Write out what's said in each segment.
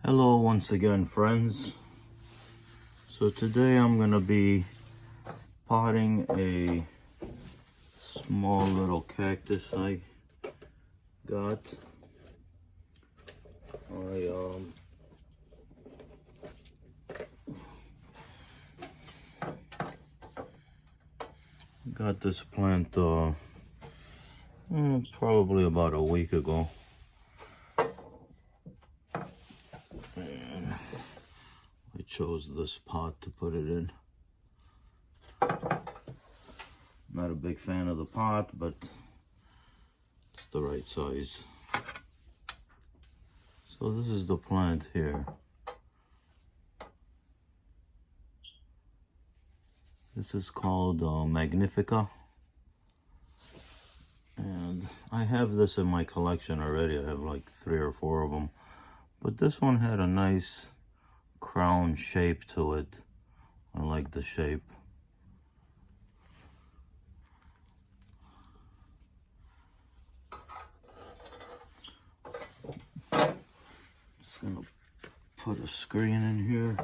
Hello once again, friends. So today I'm going to be potting a small little cactus I got. I got this plant probably about a week ago. And I chose this pot to put it in. Not a big fan of the pot, but it's the right size. So this is the plant here. This is called Magnifica. And I have this in my collection already. I have like 3 or 4 of them. But this one had a nice crown shape to it. I like the shape. Just gonna put a screen in here.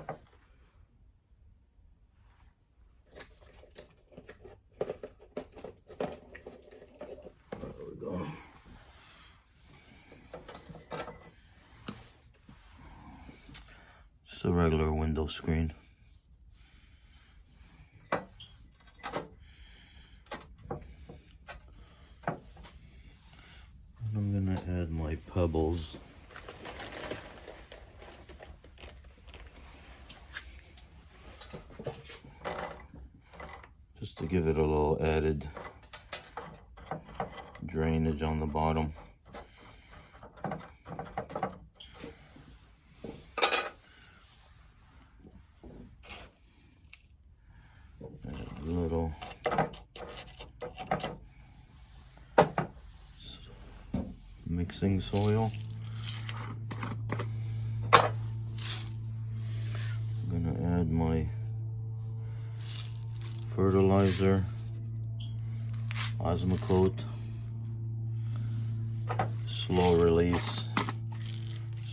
There we go. Just a regular window screen. And I'm gonna add my pebbles. Just to give it a little added drainage on the bottom. Add a little mixing soil. I'm gonna add my fertilizer, Osmocote, slow release.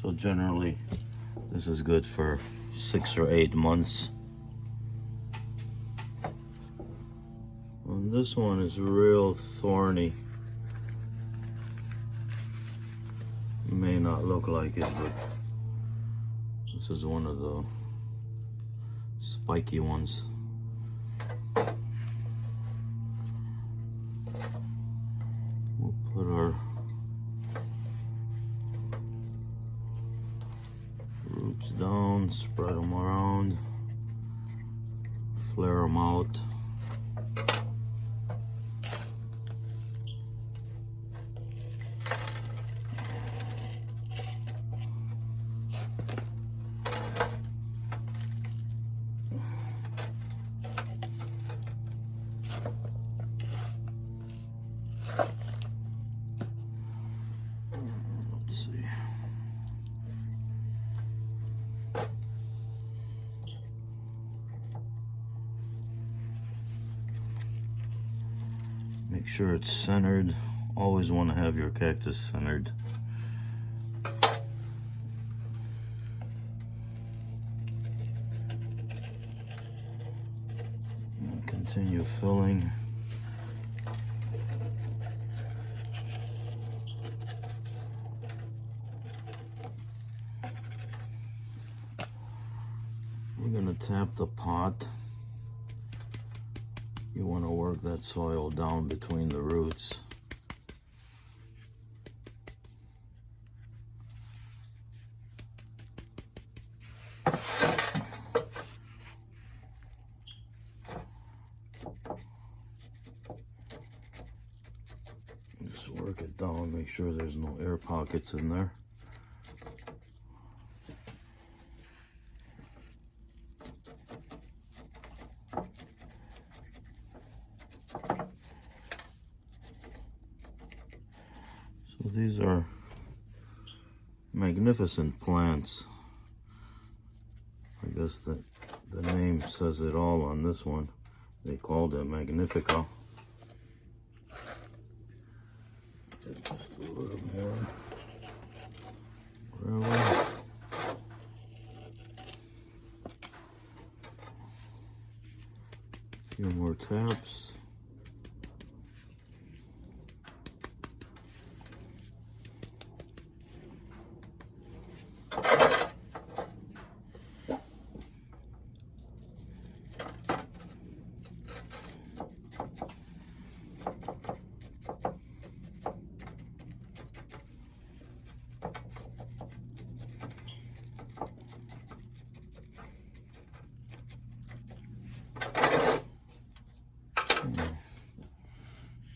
So generally this is good for 6 or 8 months. And this one is real thorny. It may not look like it, but this is one of the spiky ones. We'll put our roots down, spread them around, flare them out. Let's see. Make sure it's centered. Always want to have your cactus centered. And continue filling. We're going to tap the pot. You want to work that soil down between the roots. Just work it down, make sure there's no air pockets in there. So these are magnificent plants. I guess the name says it all on this one. They called it Magnifica. Just a little more. Really? few more taps.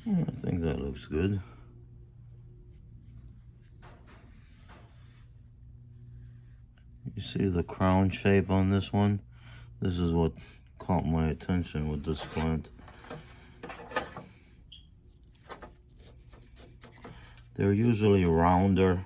I think that looks good. You see the crown shape on this one? This is what caught my attention with this plant. They're usually rounder.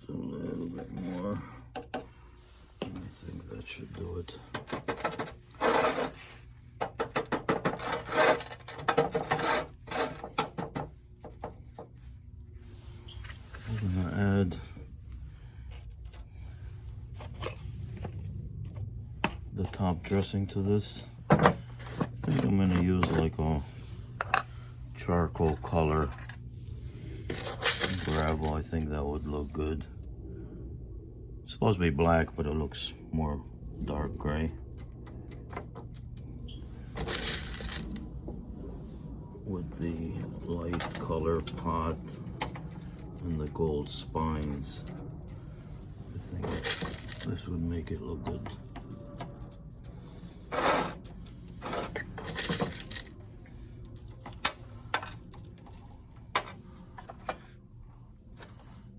A little bit more. I think that should do it. I'm gonna add the top dressing to this. I think I'm gonna use like a charcoal color. Gravel, I think that would look good. It's supposed to be black, but it looks more dark gray. With the light color pot and the gold spines, I think this would make it look good.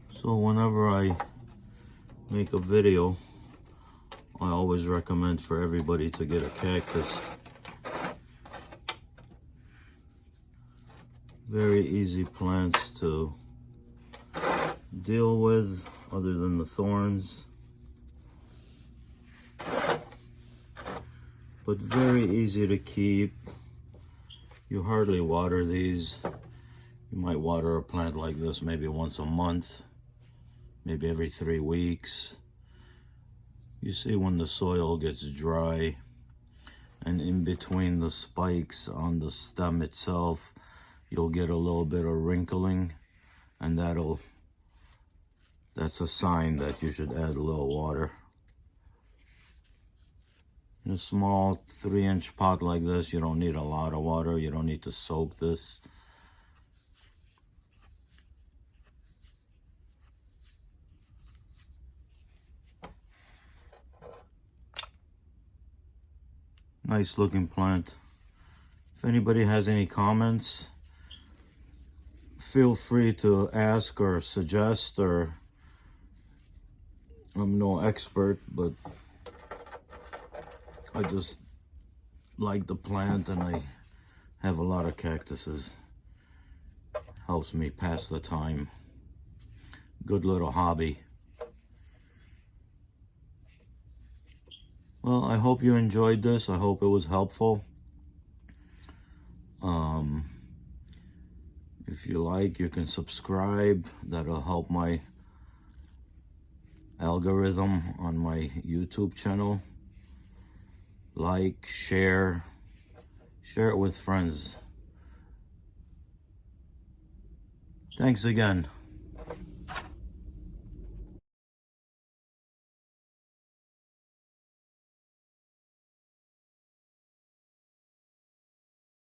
So whenever I make a video, I always recommend for everybody to get a cactus. Very easy plants to deal with, other than the thorns. But very easy to keep. You hardly water these. You might water a plant like this maybe once a month. Maybe every 3 weeks. You see when the soil gets dry and in between the spikes on the stem itself, you'll get a little bit of wrinkling, and that's a sign that you should add a little water. In a small 3-inch pot like this, you don't need a lot of water. You don't need to soak this. Nice looking plant. If anybody has any comments, feel free to ask or suggest. Or I'm no expert, but I just like the plant, and I have a lot of cactuses. Helps me pass the time. Good little hobby. Well, I hope you enjoyed this. I hope it was helpful. If you like, you can subscribe. That'll help my algorithm on my YouTube channel. Like, share it with friends. Thanks again.